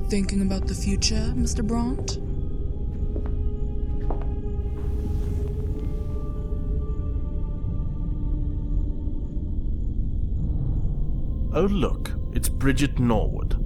Thinking about the future, Mr. Brandt? Oh look, it's Bridget Norwood.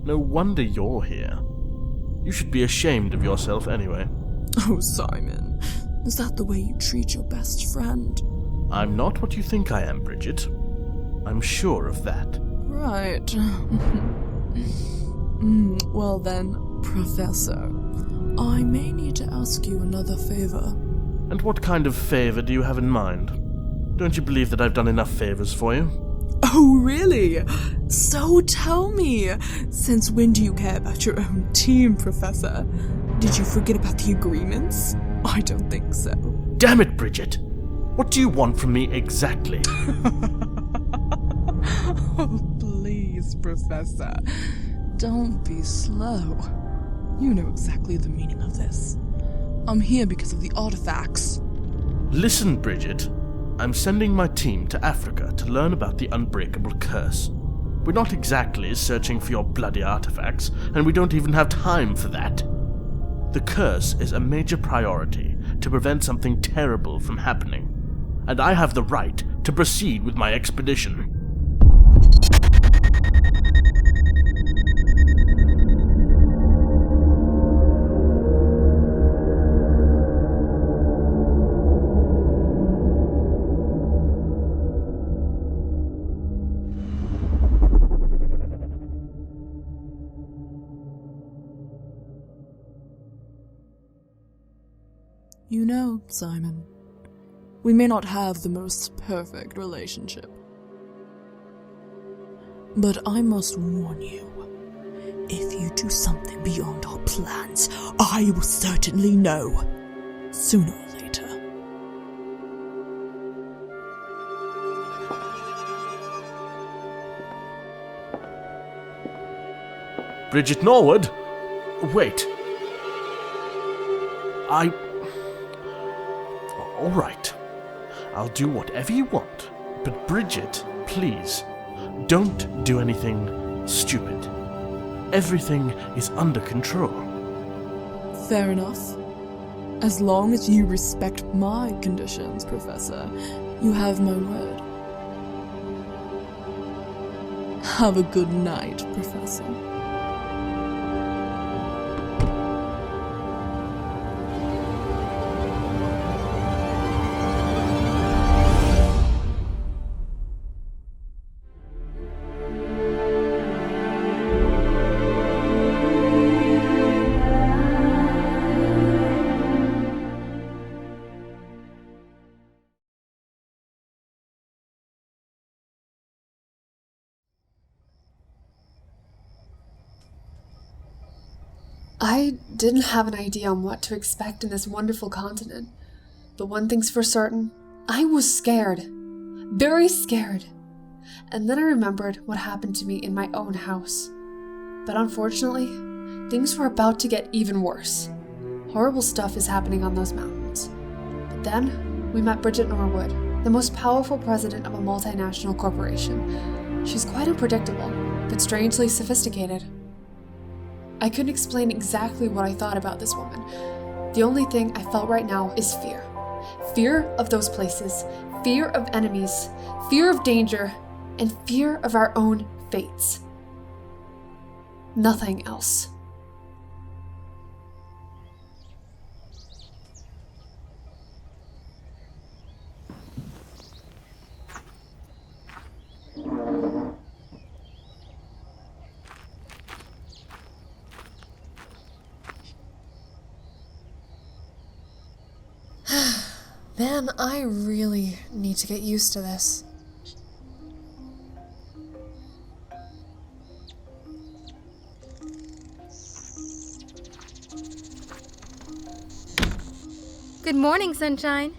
No wonder you're here. You should be ashamed of yourself anyway. Oh, Simon, is that the way you treat your best friend? I'm not what you think I am, Bridget. I'm sure of that. Right. Well then, Professor, I may need to ask you another favor. And what kind of favor do you have in mind? Don't you believe that I've done enough favors for you? Oh, really? So tell me, since when do you care about your own team, Professor? Did you forget about the agreements? I don't think so. Damn it, Bridget! What do you want from me exactly? Oh, please, Professor. Don't be slow. You know exactly the meaning of this. I'm here because of the artifacts. Listen, Bridget. I'm sending my team to Africa to learn about the Unbreakable Curse. We're not exactly searching for your bloody artifacts, and we don't even have time for that. The curse is a major priority to prevent something terrible from happening, and I have the right to proceed with my expedition. You know, Simon, we may not have the most perfect relationship. But I must warn you, if you do something beyond our plans, I will certainly know, sooner or later. Bridget Norwood? Wait. All right. I'll do whatever you want. But Bridget, please, don't do anything stupid. Everything is under control. Fair enough. As long as you respect my conditions, Professor, you have my word. Have a good night, Professor. I didn't have an idea on what to expect in this wonderful continent, but one thing's for certain, I was scared. Very scared. And then I remembered what happened to me in my own house. But unfortunately, things were about to get even worse. Horrible stuff is happening on those mountains. But then, we met Bridget Norwood, the most powerful president of a multinational corporation. She's quite unpredictable, but strangely sophisticated. I couldn't explain exactly what I thought about this woman. The only thing I felt right now is fear. Fear of those places, fear of enemies, fear of danger, and fear of our own fates. Nothing else. Man, I really need to get used to this. Good morning, sunshine.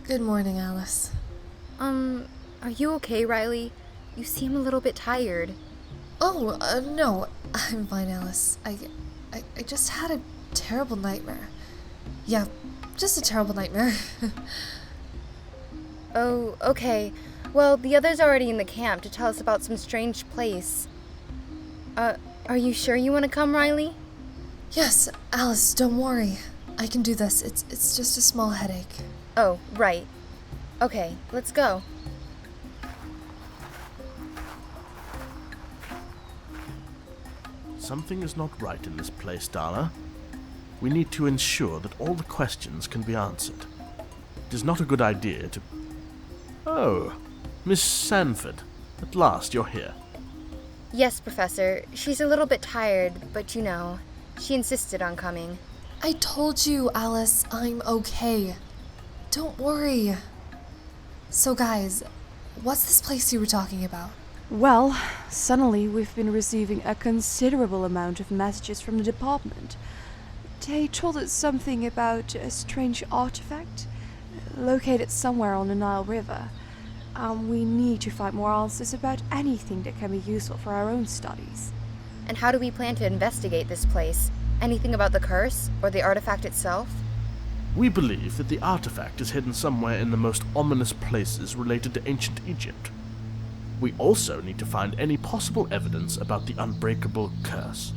Good morning, Alice. Are you okay, Riley? You seem a little bit tired. Oh, no, I'm fine, Alice. I just had a terrible nightmare. Yeah, just a terrible nightmare. Oh, okay. Well, the other's already in the camp to tell us about some strange place. Are you sure you want to come, Riley? Yes, Alice, don't worry. I can do this. It's just a small headache. Oh, right. Okay, let's go. Something is not right in this place, Darla. We need to ensure that all the questions can be answered. It is not a good idea to... Oh, Miss Sanford. At last you're here. Yes, Professor. She's a little bit tired, but you know, she insisted on coming. I told you, Alice, I'm okay. Don't worry. So guys, what's this place you were talking about? Well, suddenly we've been receiving a considerable amount of messages from the department. They told us something about a strange artifact located somewhere on the Nile River. We need to find more answers about anything that can be useful for our own studies. And how do we plan to investigate this place? Anything about the curse, or the artifact itself? We believe that the artifact is hidden somewhere in the most ominous places related to ancient Egypt. We also need to find any possible evidence about the Unbreakable curse.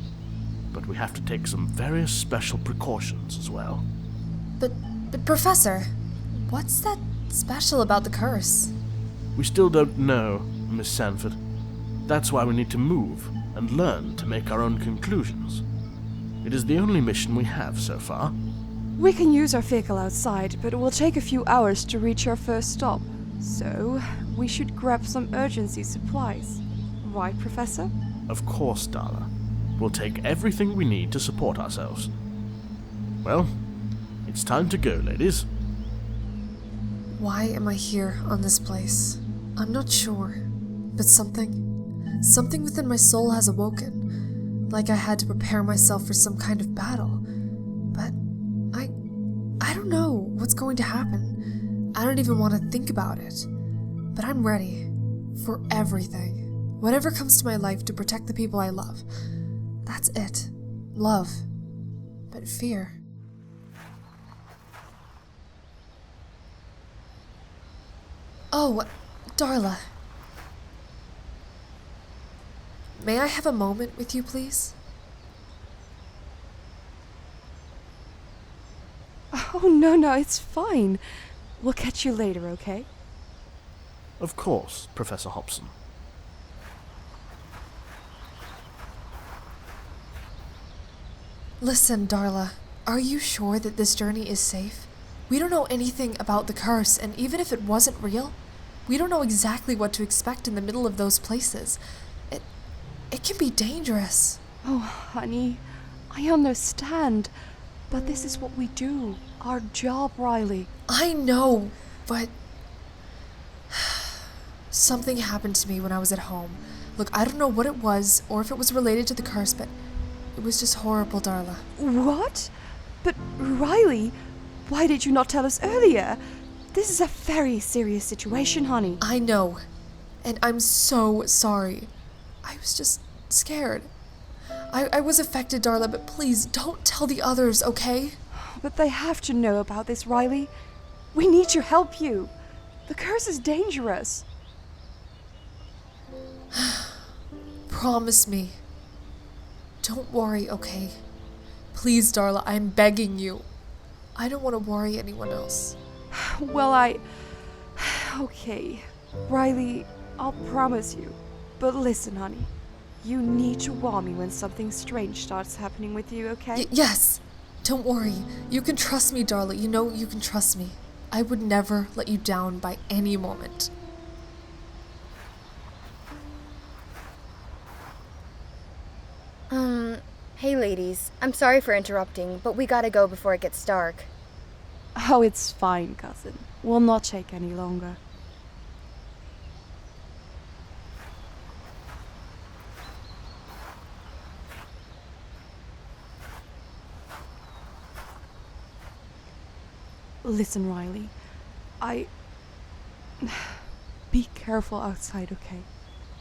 But we have to take some very special precautions as well. But Professor, what's that special about the curse? We still don't know, Miss Sanford. That's why we need to move and learn to make our own conclusions. It is the only mission we have so far. We can use our vehicle outside, but it will take a few hours to reach our first stop. So, we should grab some urgency supplies. Right, Professor? Of course, Darla. We'll take everything we need to support ourselves. Well, it's time to go, ladies. Why am I here on this place? I'm not sure, but something within my soul has awoken, like I had to prepare myself for some kind of battle. But I don't know what's going to happen. I don't even want to think about it. But I'm ready for everything. Whatever comes to my life to protect the people I love. That's it. Love. But fear. Oh, Darla. May I have a moment with you, please? Oh, no, it's fine. We'll catch you later, okay? Of course, Professor Hobson. Listen, Darla, are you sure that this journey is safe? We don't know anything about the curse, and even if it wasn't real, we don't know exactly what to expect in the middle of those places. It can be dangerous. Oh, honey, I understand. But this is what we do. Our job, Riley. I know, but something happened to me when I was at home. Look, I don't know what it was, or if it was related to the curse, but it was just horrible, Darla. What? But, Riley, why did you not tell us earlier? This is a very serious situation, honey. I know, and I'm so sorry. I was just scared. I was affected, Darla, but please don't tell the others, okay? But they have to know about this, Riley. We need to help you. The curse is dangerous. Promise me. Don't worry, okay? Please, Darla, I'm begging you. I don't want to worry anyone else. Well, Okay. Riley, I'll promise you. But listen, honey. You need to warn me when something strange starts happening with you, okay? Yes. Don't worry. You can trust me, Darla. You know you can trust me. I would never let you down by any moment. Hey ladies, I'm sorry for interrupting, but we gotta go before it gets dark. Oh, it's fine, cousin. Will not take any longer. Listen, Riley. Be careful outside, okay?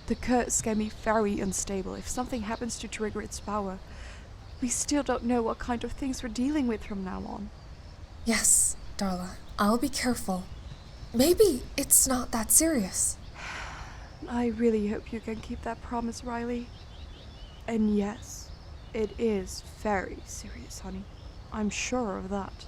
The curse can be very unstable if something happens to trigger its power. We still don't know what kind of things we're dealing with from now on. Yes, Darla. I'll be careful. Maybe it's not that serious. I really hope you can keep that promise, Riley. And yes, it is very serious, honey. I'm sure of that.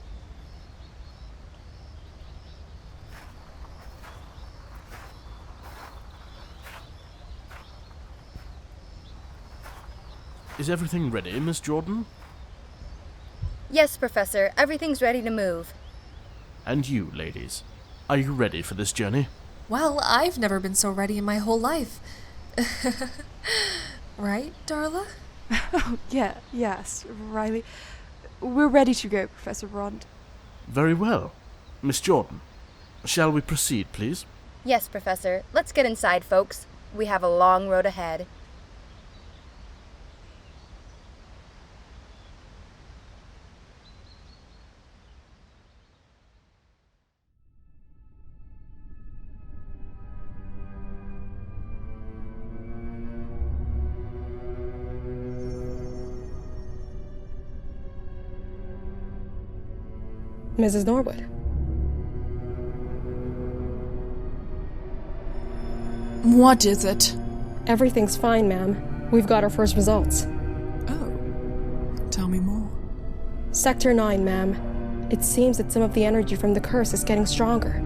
Is everything ready, Miss Jordan? Yes, Professor. Everything's ready to move. And you, ladies, are you ready for this journey? Well, I've never been so ready in my whole life. Right, Darla? Oh, yes, Riley. We're ready to go, Professor Rond. Very well. Miss Jordan, shall we proceed, please? Yes, Professor. Let's get inside, folks. We have a long road ahead. Mrs. Norwood. What is it? Everything's fine, ma'am. We've got our first results. Oh, tell me more. Sector 9, ma'am. It seems that some of the energy from the curse is getting stronger.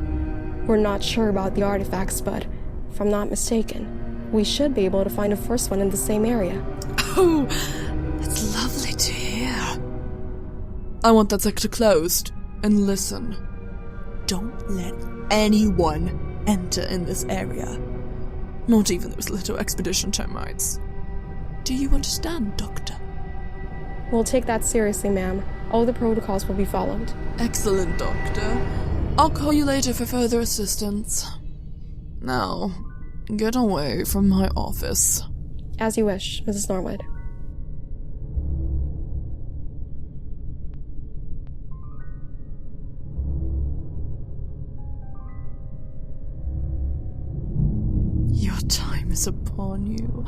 We're not sure about the artifacts, but if I'm not mistaken, we should be able to find a first one in the same area. Oh, that's lovely to hear. I want that sector closed. And listen, don't let anyone enter in this area. Not even those little expedition termites. Do you understand, Doctor? We'll take that seriously, ma'am. All the protocols will be followed. Excellent, Doctor. I'll call you later for further assistance. Now, get away from my office. As you wish, Mrs. Norwood. Your time is upon you,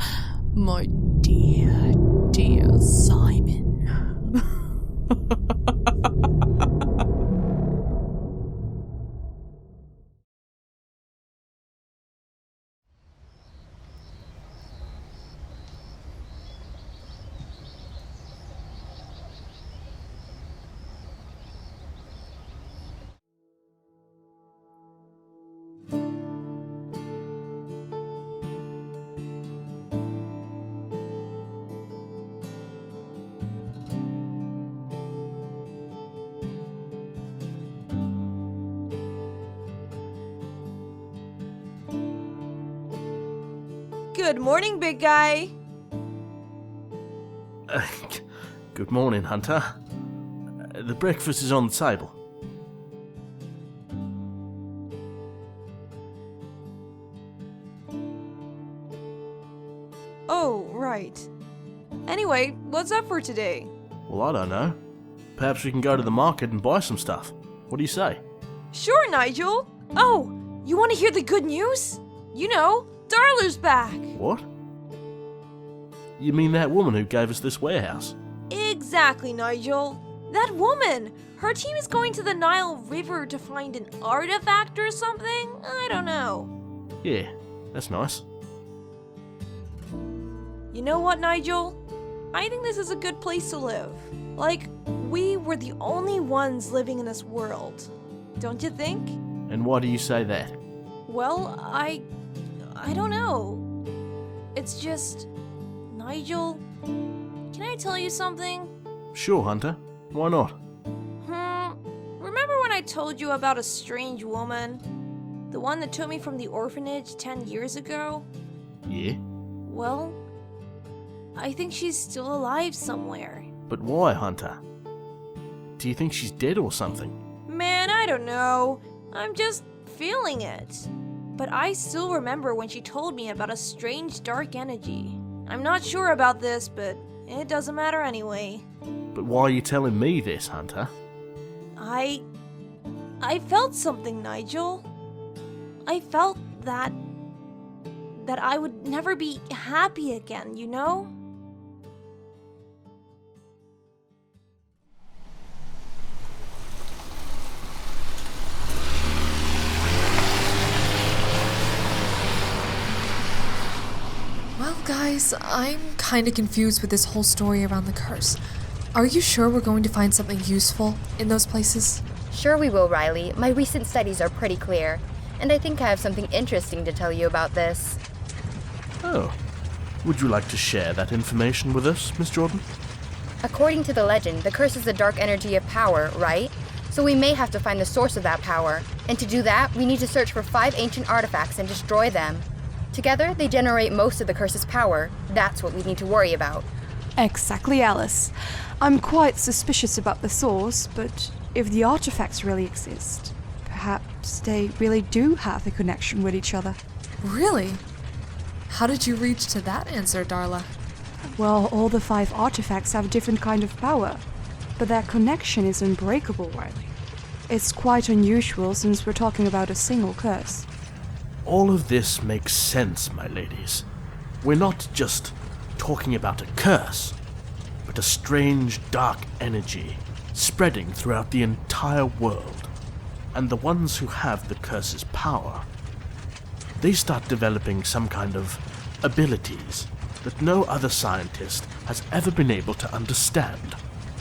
my dear, dear Simon. Good morning, big guy. Good morning, Hunter. The breakfast is on the table. Oh, right. Anyway, what's up for today? Well, I don't know. Perhaps we can go to the market and buy some stuff. What do you say? Sure, Nigel. Oh, you want to hear the good news? You know, Darla's back. What? You mean that woman who gave us this warehouse? Exactly, Nigel. That woman. Her team is going to the Nile River to find an artifact or something? I don't know. Yeah, that's nice. You know what, Nigel? I think this is a good place to live. Like, we were the only ones living in this world. Don't you think? And why do you say that? Well, I don't know. It's just, Nigel, can I tell you something? Sure, Hunter. Why not? Remember when I told you about a strange woman? The one that took me from the orphanage 10 years ago? Yeah. Well, I think she's still alive somewhere. But why, Hunter? Do you think she's dead or something? Man, I don't know. I'm just feeling it. But I still remember when she told me about a strange dark energy. I'm not sure about this, but it doesn't matter anyway. But why are you telling me this, Hunter? I felt something, Nigel. I felt that I would never be happy again, you know? Well, guys, I'm kinda confused with this whole story around the curse. Are you sure we're going to find something useful in those places? Sure we will, Riley. My recent studies are pretty clear. And I think I have something interesting to tell you about this. Oh. Would you like to share that information with us, Miss Jordan? According to the legend, the curse is the dark energy of power, right? So we may have to find the source of that power. And to do that, we need to search for 5 ancient artifacts and destroy them. Together, they generate most of the curse's power. That's what we need to worry about. Exactly, Alice. I'm quite suspicious about the source, but if the artifacts really exist, perhaps they really do have a connection with each other. Really? How did you reach to that answer, Darla? Well, all the 5 artifacts have a different kind of power, but their connection is unbreakable, Riley. It's quite unusual since we're talking about a single curse. All of this makes sense, my ladies. We're not just talking about a curse, but a strange dark energy spreading throughout the entire world. And the ones who have the curse's power, they start developing some kind of abilities that no other scientist has ever been able to understand.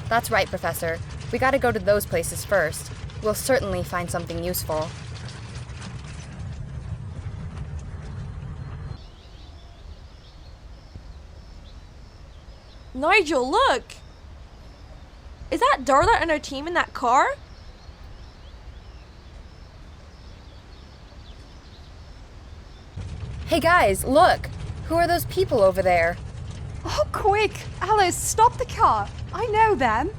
That's right, Professor. We gotta go to those places first. We'll certainly find something useful. Nigel, look! Is that Darla and her team in that car? Hey guys, look! Who are those people over there? Oh, quick! Alice, stop the car! I know them!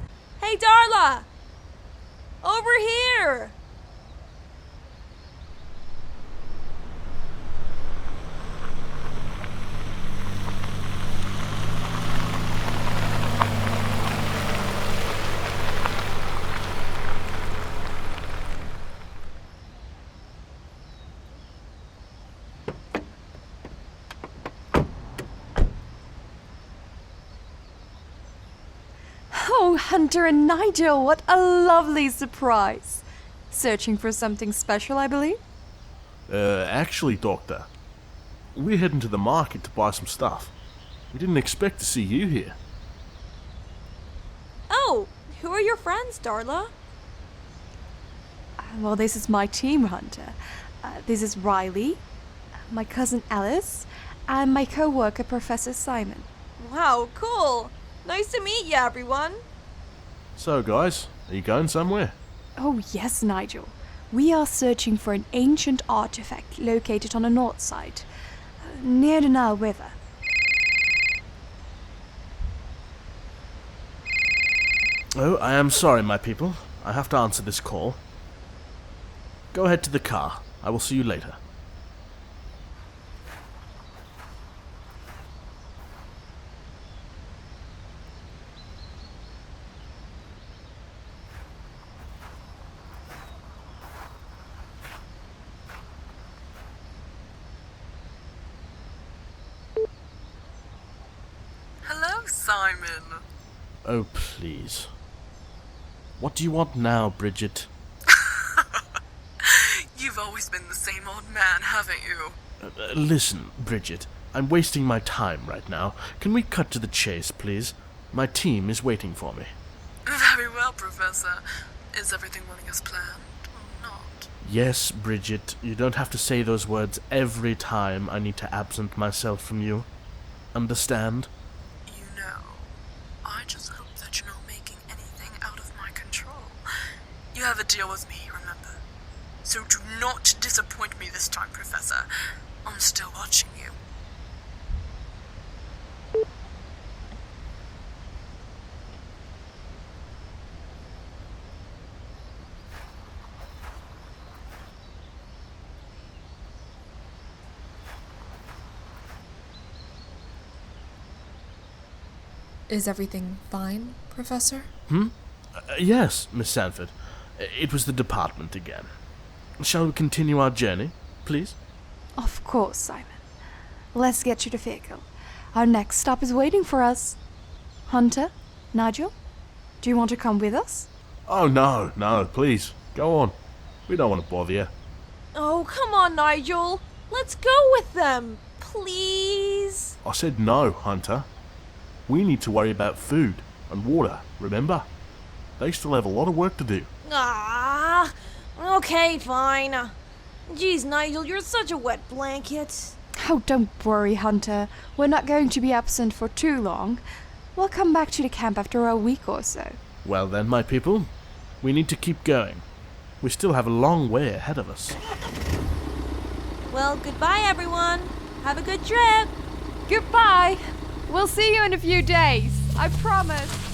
Hey, Darla! Over here! Oh, Hunter and Nigel, what a lovely surprise! Searching for something special, I believe? Actually, Doctor, we're heading to the market to buy some stuff. We didn't expect to see you here. Oh, who are your friends, Darla? Well, this is my team, Hunter. This is Riley, my cousin Alice, and my co-worker, Professor Simon. Wow, cool! Nice to meet you, everyone! So, guys, are you going somewhere? Oh, yes, Nigel. We are searching for an ancient artifact located on the north side, near the Nile River. Oh, I am sorry, my people. I have to answer this call. Go ahead to the car. I will see you later. Hello, Simon. Oh, please. What do you want now, Bridget? You've always been the same old man, haven't you? Listen, Bridget. I'm wasting my time right now. Can we cut to the chase, please? My team is waiting for me. Very well, Professor. Is everything running as planned or not? Yes, Bridget. You don't have to say those words every time I need to absent myself from you. Understand? You know, I just hope that you're not making anything out of my control. You have a deal with me, remember? So do not disappoint me this time, Professor. I'm still watching you. Is everything fine, Professor? Yes, Miss Sanford. It was the department again. Shall we continue our journey, please? Of course, Simon. Let's get to the vehicle. Our next stop is waiting for us. Hunter, Nigel, do you want to come with us? Oh, no, please. Go on. We don't want to bother you. Oh, come on, Nigel! Let's go with them! please? I said no, Hunter. We need to worry about food and water, remember? They still have a lot of work to do. Ah, okay, fine. Geez, Nigel, you're such a wet blanket. Oh, don't worry, Hunter. We're not going to be absent for too long. We'll come back to the camp after a week or so. Well then, my people, we need to keep going. We still have a long way ahead of us. Well, goodbye, everyone. Have a good trip. Goodbye. We'll see you in a few days. I promise.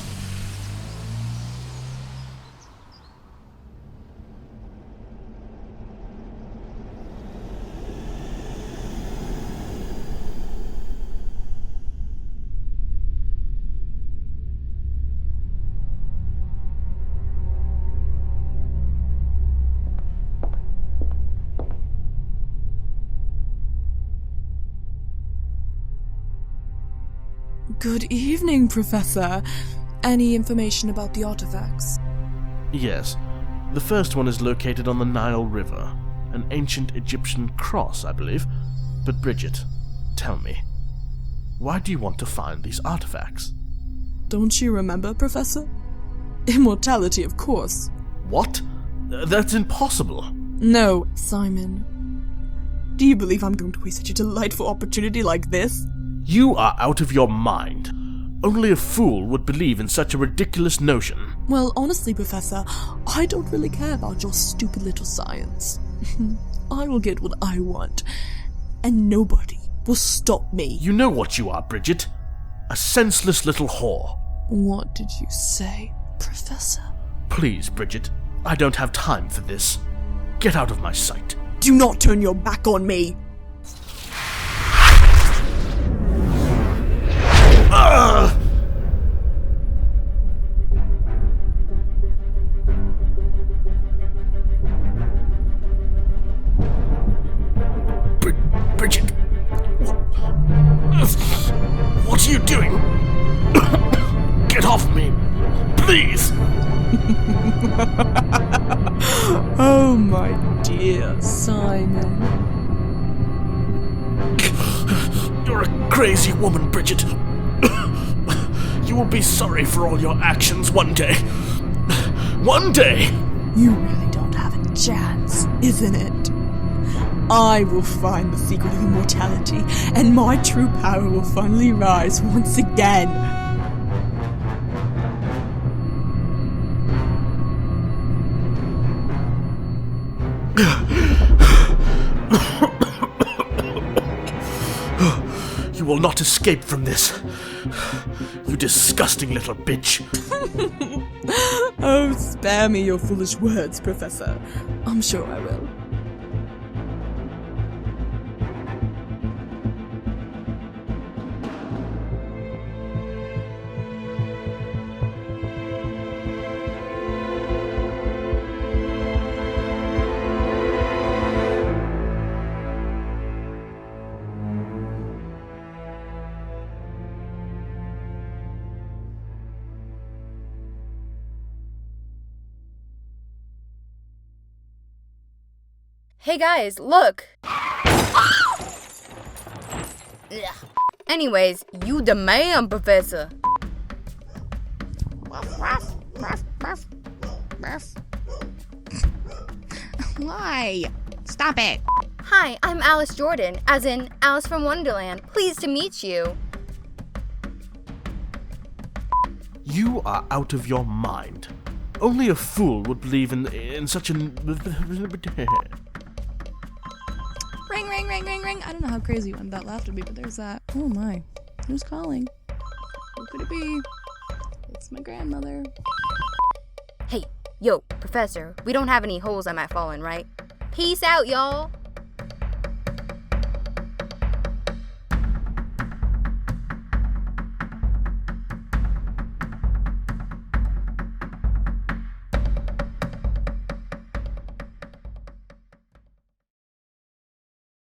Good evening, Professor. Any information about the artifacts? Yes, the first one is located on the Nile River, an ancient Egyptian cross, I believe. But Bridget, tell me, why do you want to find these artifacts? Don't you remember, Professor? Immortality, of course. What? That's impossible. No, Simon. Do you believe I'm going to waste such a delightful opportunity like this? You are out of your mind. Only a fool would believe in such a ridiculous notion. Well, honestly, Professor, I don't really care about your stupid little science. I will get what I want, and nobody will stop me. You know what you are, Bridget. A senseless little whore. What did you say, Professor? Please, Bridget, I don't have time for this. Get out of my sight. Do not turn your back on me! Bridget, what are you doing? Get off me, please! Oh, my dear Simon. You're a crazy woman, Bridget. You will be sorry for all your actions one day. One day! You really don't have a chance, isn't it? I will find the secret of immortality, and my true power will finally rise once again. You will not escape from this. You disgusting little bitch. Oh, spare me your foolish words, Professor. I'm sure I will. Hey guys, look! Anyways, you the man, Professor. Why? Stop it. Hi, I'm Alice Jordan, as in Alice from Wonderland. Pleased to meet you. You are out of your mind. Only a fool would believe in such an... Ring, ring, ring, ring, ring. I don't know how crazy you wanted that laugh to be, but there's that. Oh my. Who's calling? Who could it be? It's my grandmother. Hey, yo, Professor, we don't have any holes I might fall in, right? Peace out, y'all!